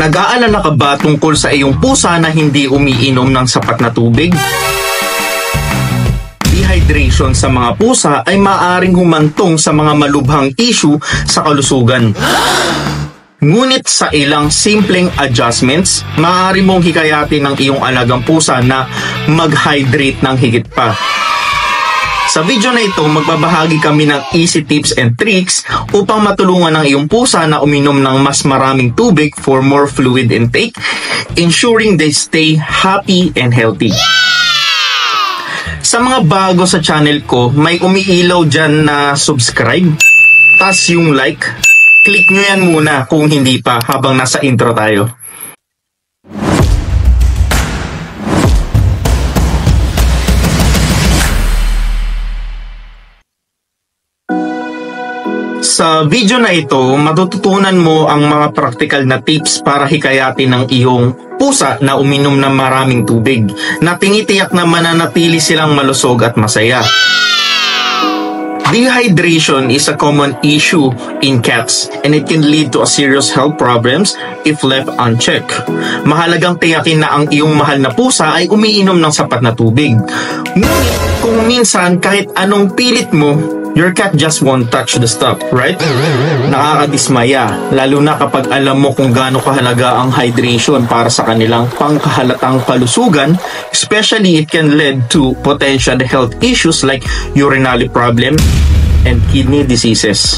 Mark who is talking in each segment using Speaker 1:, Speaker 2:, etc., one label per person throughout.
Speaker 1: Nag-aalala ka ba tungkol sa iyong pusa na hindi umiinom ng sapat na tubig? Dehydration sa mga pusa ay maaaring humantong sa mga malubhang issue sa kalusugan. Ngunit sa ilang simpleng adjustments, maaari mong hikayatin ng iyong alagang pusa na mag-hydrate ng higit pa. Sa video na ito, magbabahagi kami ng easy tips and tricks upang matulungan ang iyong pusa na uminom ng mas maraming tubig for more fluid intake, ensuring they stay happy and healthy. Sa mga bago sa channel ko, may umiilaw dyan na subscribe, tas yung like. Click nyo yan muna kung hindi pa habang nasa intro tayo. Sa video na ito, matututunan mo ang mga practical na tips para hikayatin ng iyong pusa na uminom ng maraming tubig na tinitiyak na mananatili silang malusog at masaya. Dehydration is a common issue in cats and it can lead to a serious health problems if left unchecked. Mahalagang tiyakin na ang iyong mahal na pusa ay umiinom ng sapat na tubig. Ngunit kung minsan kahit anong pilit mo, your cat just won't touch the stuff, right? Nakakadismaya, lalo na kapag alam mo kung gaano kahalaga ang hydration para sa kanilang pangkahalatang kalusugan, especially it can lead to potential health issues like urinary problem and kidney diseases.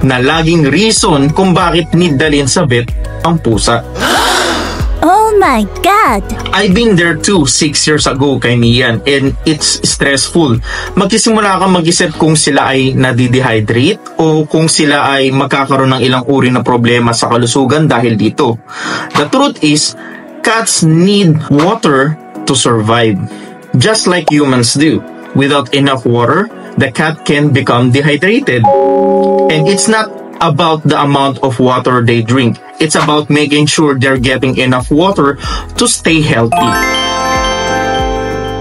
Speaker 1: Na laging reason kung bakit need dalhin sa vet ang pusa.
Speaker 2: Oh my God!
Speaker 1: I've been there too 6 years ago kay Mian and it's stressful. Magsisimula kang mag-isip kung sila ay nadidehydrate o kung sila ay magkakaroon ng ilang uri na problema sa kalusugan dahil dito. The truth is, cats need water to survive, just like humans do. Without enough water, the cat can become dehydrated. And it's not about the amount of water they drink. It's about making sure they're getting enough water to stay healthy.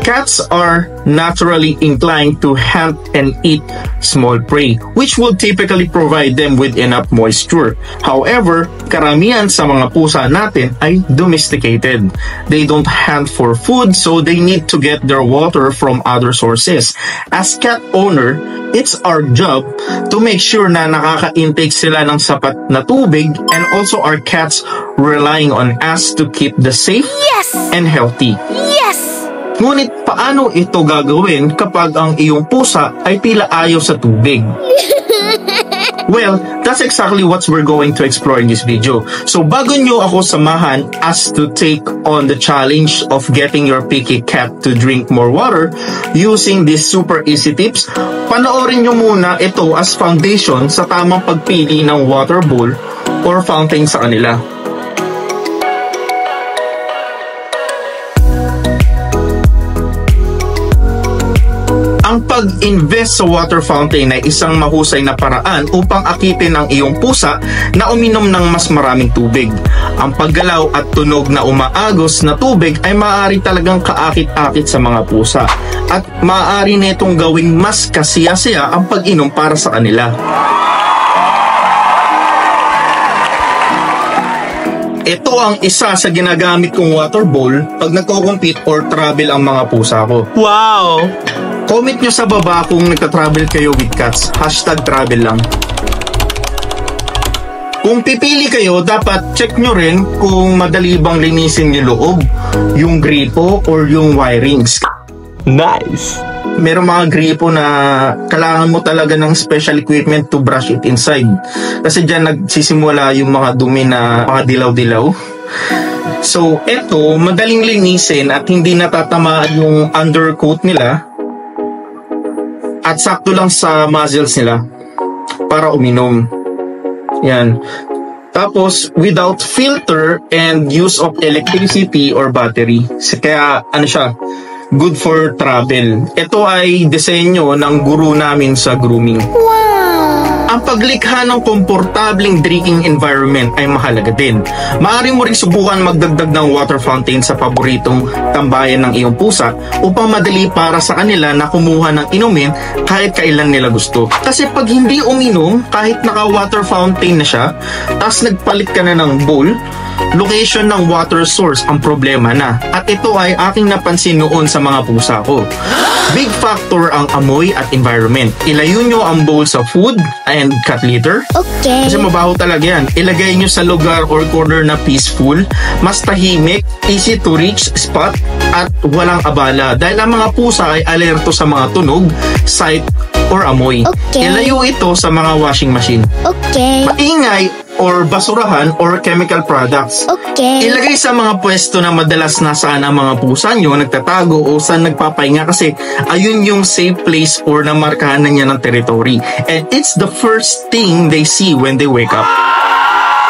Speaker 1: Cats are naturally inclined to hunt and eat small prey, which will typically provide them with enough moisture. However, karamihan sa mga pusa natin ay domesticated. They don't hunt for food, so they need to get their water from other sources. As cat owner, it's our job to make sure na nakaka-intake sila ng sapat na tubig, and also our cats relying on us to keep them safe and healthy.
Speaker 2: Yes!
Speaker 1: Ngunit paano ito gagawin kapag ang iyong pusa ay tila ayaw sa tubig? Well, that's exactly what we're going to explore in this video. So bago nyo ako samahan as to take on the challenge of getting your picky cat to drink more water using these super easy tips, panoorin nyo muna ito as foundation sa tamang pagpili ng water bowl or fountain sa kanila. Ang pag-invest sa water fountain ay isang mahusay na paraan upang akitin ang iyong pusa na uminom ng mas maraming tubig. Ang paggalaw at tunog na umaagos na tubig ay maaari talagang kaakit-akit sa mga pusa at maaari netong gawing mas kasiya-siya ang pag-inom para sa kanila. Ito ang isa sa ginagamit kong water bowl pag nagko-compete or travel ang mga pusa ko. Wow! Comment nyo sa baba kung nagka-travel kayo with cats. #travel lang. Kung pipili kayo, dapat check nyo rin kung madali bang linisin yung loob, yung gripo, or yung wirings. Nice! Merong mga gripo na kailangan mo talaga ng special equipment to brush it inside. Kasi dyan nagsisimula yung mga dumi na mga dilaw-dilaw. So, eto, madaling linisin at hindi natatamaan yung undercoat nila. At sakto lang sa muzzles nila para uminom. Yan. Tapos, without filter and use of electricity or battery. Kaya, ano siya, good for travel. Ito ay disenyo ng guru namin sa grooming.
Speaker 2: Wow!
Speaker 1: Ang paglikha ng komportabling drinking environment ay mahalaga din. Maaari mo ring subukan magdagdag ng water fountain sa paboritong tambayan ng iyong pusa upang madali para sa kanila na kumuha ng inumin kahit kailan nila gusto. Kasi pag hindi uminom, kahit naka-water fountain na siya, tapos nagpalit ka na ng bowl, location ng water source ang problema na. At ito ay aking napansin noon sa mga pusa ko. Big factor ang amoy at environment. Ilayo nyo ang bowl sa food and cat litter.
Speaker 2: Okay.
Speaker 1: Kasi mabaho talaga yan. Ilagay nyo sa lugar or corner na peaceful, mas tahimik, easy to reach spot, at walang abala. Dahil ang mga pusa ay alerto sa mga tunog, sight, or amoy.
Speaker 2: Okay.
Speaker 1: Ilayo ito sa mga washing machine.
Speaker 2: Okay.
Speaker 1: Maingay or basurahan or chemical products.
Speaker 2: Okay.
Speaker 1: Ilagay sa mga pwesto na madalas nasaan ang mga pusa nyo nagtatago o saan nagpapahinga kasi ayun yung safe place or namarkahan na niya ng territory. And it's the first thing they see when they wake up.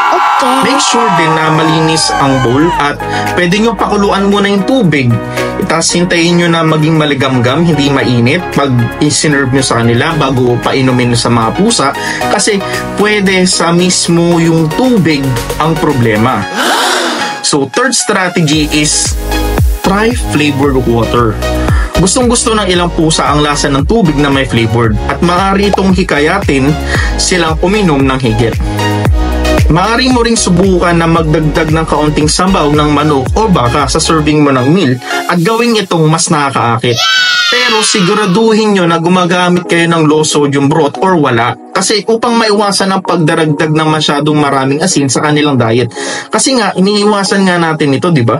Speaker 2: Okay.
Speaker 1: Make sure din na malinis ang bowl at pwede nyo pakuluan muna yung tubig. Tapos hintayin nyo na maging maligamgam, hindi mainit pag isinerve nyo sa kanila bago painumin nyo sa mga pusa kasi pwede sa mismo yung tubig ang problema. So third strategy is try flavored water. Gustong-gusto ng ilang pusa ang lasa ng tubig na may flavored at maaari itong hikayatin silang uminom ng higit. Maaari mo ring subukan na magdagdag ng kaunting sabaw ng manok o baka sa serving mo ng meal at gawin itong mas nakakaakit. Pero siguraduhin nyo na gumagamit kayo ng low sodium broth or wala kasi upang maiwasan ang pagdaragdag ng masyadong maraming asin sa kanilang diet. Kasi nga, iniiwasan nga natin ito, di ba?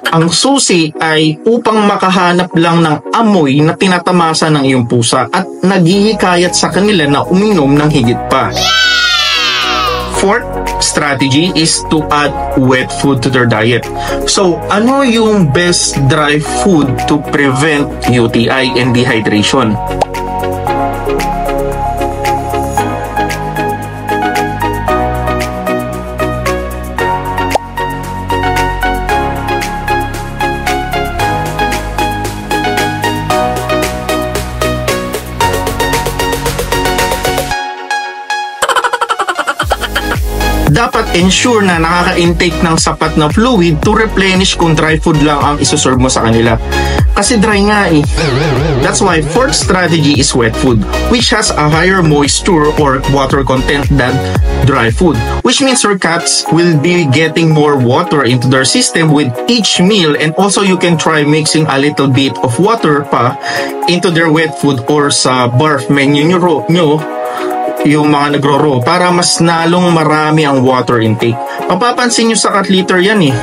Speaker 1: Ang susi ay upang makahanap lang ng amoy na tinatamasa ng iyong pusa at naghihikayat sa kanila na uminom ng higit pa. Fourth strategy is to add wet food to their diet. So, ano yung best dry food to prevent UTI and dehydration? Dapat ensure na nakaka-intake ng sapat na fluid to replenish kung dry food lang ang isuserve mo sa kanila. Kasi dry nga eh. That's why fourth strategy is wet food, which has a higher moisture or water content than dry food, which means your cats will be getting more water into their system with each meal, and also you can try mixing a little bit of water pa into their wet food or sa barf menu nyo yung mga nagro-raw para mas nalong marami ang water intake. Mapapansin nyo sa cat litter yan eh,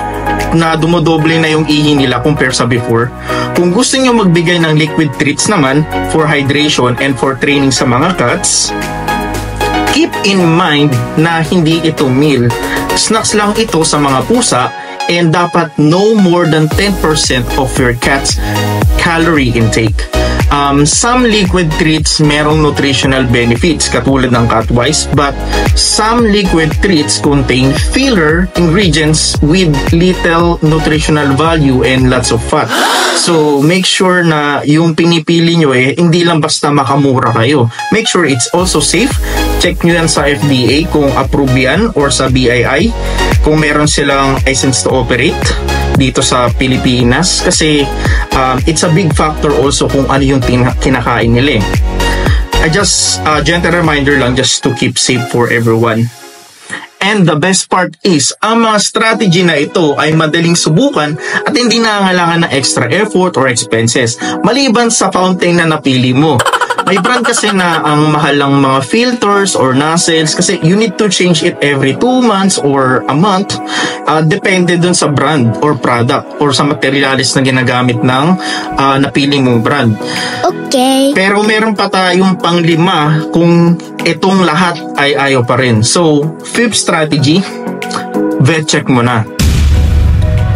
Speaker 1: na dumodoble na yung ihi nila compare sa before. Kung gusto nyo magbigay ng liquid treats naman for hydration and for training sa mga cats, keep in mind na hindi ito meal. Snacks lang ito sa mga pusa and dapat no more than 10% of your cat's calorie intake. Some liquid treats merong nutritional benefits katulad ng Catwise, but some liquid treats contain filler ingredients with little nutritional value and lots of fat. So make sure na yung pinipili nyo hindi lang basta makamura kayo. Make sure it's also safe. Check nyo yan sa FDA kung approve yan or sa BII kung meron silang license to operate dito sa Pilipinas kasi it's a big factor also kung ano yung kinakain nila. I just gentle reminder lang just to keep safe for everyone. And the best part is, ang mga strategy na ito ay madaling subukan at hindi nangangailangan ng extra effort or expenses maliban sa fountain na napili mo. May brand kasi na ang mahal ng mga filters or nozzles kasi you need to change it every 2 months or a month. Depende dun sa brand or product or sa materials na ginagamit ng napili mong brand.
Speaker 2: Okay.
Speaker 1: Pero meron pa tayong pang-5 kung itong lahat ay ayaw pa rin. So, fifth strategy, vet check mo na.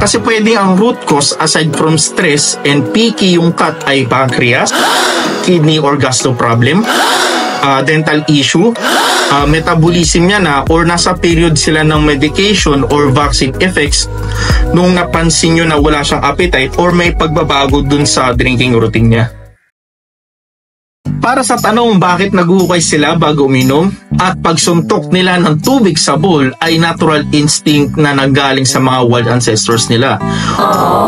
Speaker 1: Kasi pwedeng ang root cause aside from stress and picky yung cat ay pancreas, kidney or gastro problem, dental issue, metabolism niya na or nasa period sila ng medication or vaccine effects nung napansin nyo na wala siyang appetite or may pagbabago dun sa drinking routine niya. Para sa tanong bakit naguhukay sila bago uminom at pagsuntok nila ng tubig sa bowl ay natural instinct na nanggaling sa mga wild ancestors nila.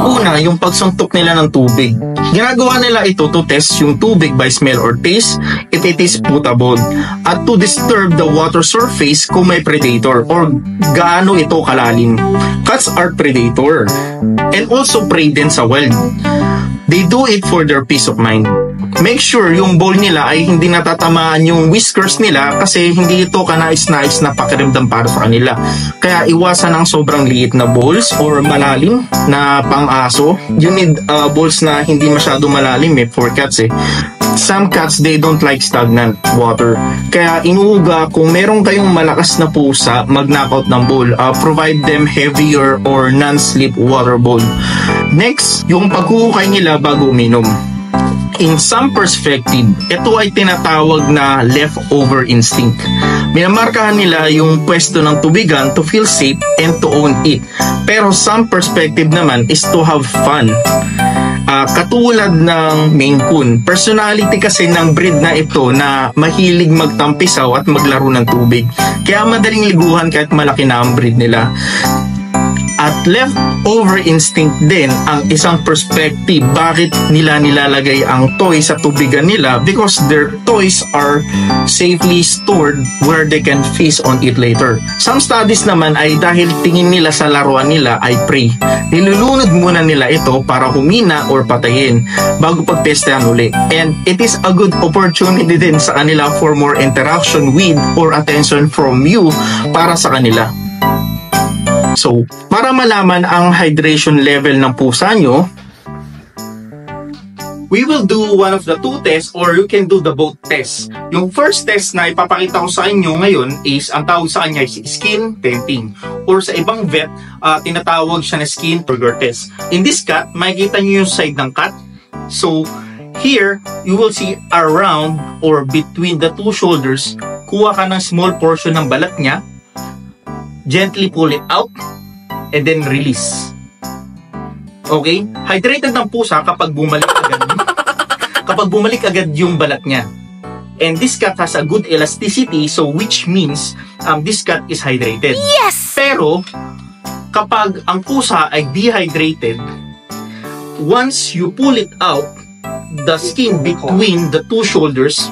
Speaker 1: Una, yung pagsuntok nila ng tubig. Ginagawa nila ito to test yung tubig by smell or taste if it is potable at to disturb the water surface kung may predator or gaano ito kalalim. Cats are predator and also prey din sa wild. They do it for their peace of mind. Make sure yung bowl nila ay hindi natatamaan yung whiskers nila kasi hindi ito kanais-nais na pakiramdam para sa kanila. Kaya iwasan ang sobrang liit na bowls or malalim na pang-aso. You need bowls na hindi masyado malalim for cats Some cats, they don't like stagnant water. Kaya inuuga kung meron kayong malakas na pusa, mag-knockout ng bowl. Provide them heavier or non-slip water bowl. Next, yung paghuhukay nila bago uminom. In some perspective, ito ay tinatawag na leftover instinct. Minamarkahan nila yung pwesto ng tubigan to feel safe and to own it. Pero some perspective naman is to have fun. Katulad ng Maine Coon, personality kasi ng breed na ito na mahilig magtampisaw at maglaro ng tubig. Kaya madaling liguhan kahit malaki na ang breed nila. At leftover instinct din ang isang perspective bakit nila nilalagay ang toy sa tubigan nila because their toys are safely stored where they can feast on it later. Some studies naman ay dahil tingin nila sa laruan nila ay prey. Nilulunod muna nila ito para humina or patayin bago pagpestahan uli. And it is a good opportunity din sa kanila for more interaction with or attention from you para sa kanila. So, para malaman ang hydration level ng pusa nyo, we will do one of the two tests or you can do the both tests. Yung first test na ipapakita ko sa inyo ngayon is, ang tawag sa kanya is skin tempting. Or sa ibang vet, tinatawag siya na skin trigger test. In this cat, makikita nyo yung side ng cat. So, here, you will see around or between the two shoulders, kuha ka ng small portion ng balat niya, gently pull it out, and then release. Okay? Hydrated ng pusa kapag bumalik agad yung balat niya. And this cat has a good elasticity, so which means this cat is hydrated.
Speaker 2: Yes!
Speaker 1: Pero, kapag ang pusa ay dehydrated, once you pull it out, the skin between the two shoulders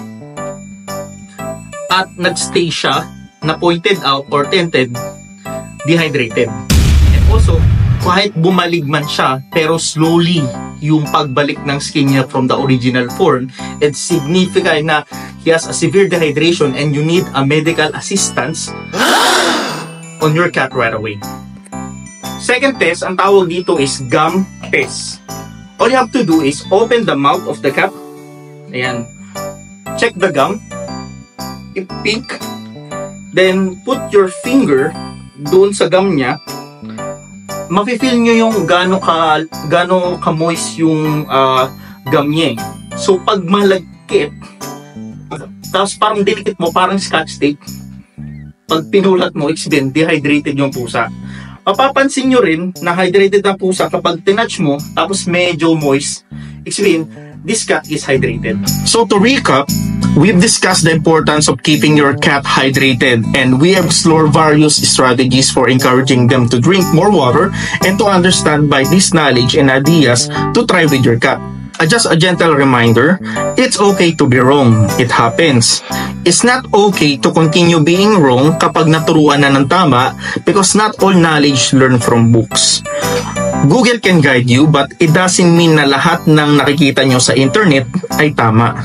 Speaker 1: at nagstay siya na pointed out or tented, dehydrated. And also, kahit bumalik man siya, pero slowly yung pagbalik ng skin niya from the original form, it's significant na he has a severe dehydration and you need a medical assistance on your cat right away. Second test, ang tawag dito is gum test. All you have to do is open the mouth of the cat. Ayan. Check the gum. I-pick. Then, put your finger doon sa gum niya. Mafe-feel nyo yung gaano ka moist yung gum niya. So, pag malagkit, tapos parang delicate mo, parang scotch tape, pag pinulat mo, it's been dehydrated yung pusa. Mapapansin nyo rin na hydrated ang pusa kapag tinouch mo, tapos medyo moist, it's been, this cat is hydrated. So to recap, we've discussed the importance of keeping your cat hydrated and we have explored various strategies for encouraging them to drink more water and to understand by this knowledge and ideas to try with your cat. Just a gentle reminder, it's okay to be wrong. It happens. It's not okay to continue being wrong kapag naturuan na ng tama because not all knowledge learned from books. Google can guide you but it doesn't mean na lahat ng nakikita nyo sa internet ay tama.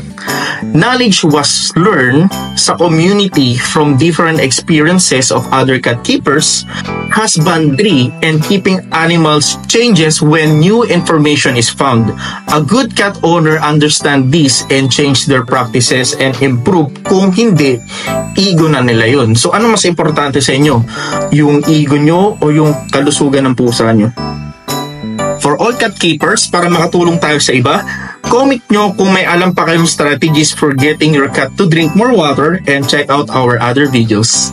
Speaker 1: Knowledge was learned sa community from different experiences of other cat keepers. Husbandry and keeping animals changes when new information is found. A good cat owner understand this and change their practices and improve. Kung hindi, ego na nila yun. So ano mas importante sa inyo? Yung ego nyo o yung kalusugan ng pusa nyo? For all cat keepers, para makatulong tayo sa iba, comment nyo kung may alam pa kayong strategies for getting your cat to drink more water and check out our other videos.